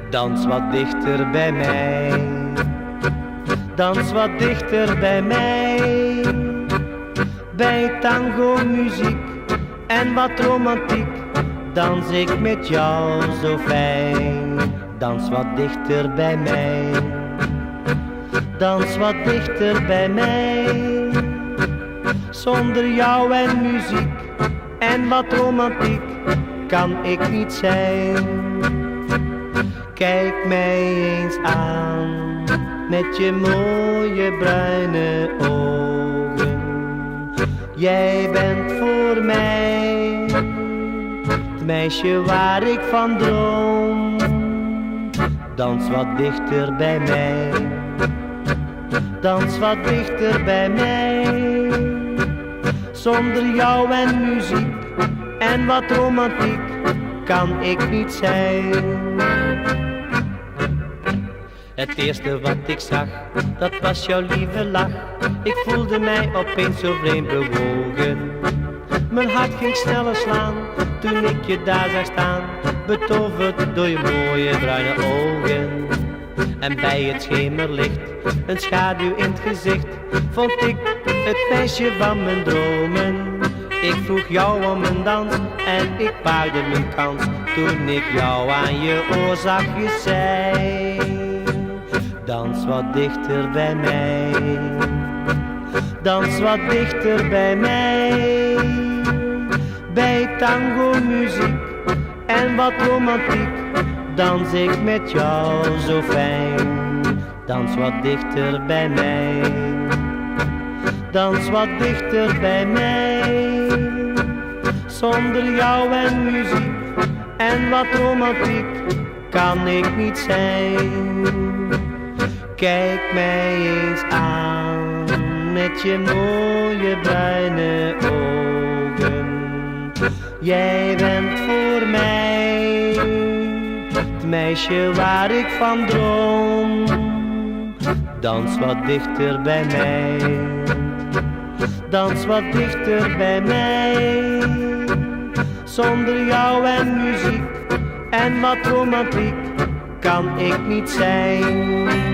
Dans wat dichter bij mij, dans wat dichter bij mij. Bij tango muziek en wat romantiek, dans ik met jou zo fijn. Dans wat dichter bij mij, dans wat dichter bij mij. Zonder jou en muziek en wat romantiek kan ik niet zijn. Kijk mij eens aan met je mooie bruine ogen. Jij bent voor mij het meisje waar ik van droom. Dans wat dichter bij mij, dans wat dichter bij mij. Zonder jou en muziek en wat romantiek kan ik niet zijn. Het eerste wat ik zag, dat was jouw lieve lach. Ik voelde mij opeens zo vreemd bewogen. Mijn hart ging sneller slaan toen ik je daar zag staan, betoverd door je mooie bruine ogen. En bij het schemerlicht, een schaduw in het gezicht, vond ik het meisje van mijn dromen. Ik vroeg jou om een dans en ik paarde mijn kans toen ik jou aan je oor zachtjes zei: dans wat dichter bij mij, dans wat dichter bij mij. Bij tango muziek en wat romantiek dans ik met jou zo fijn. Dans wat dichter bij mij, dans wat dichter bij mij. Zonder jou en muziek en wat romantiek kan ik niet zijn. Kijk mij eens aan met je mooie bruine ogen. Jij bent voor mij het meisje waar ik van droom. Dans wat dichter bij mij, dans wat dichter bij mij. Zonder jou en muziek en wat romantiek kan ik niet zijn.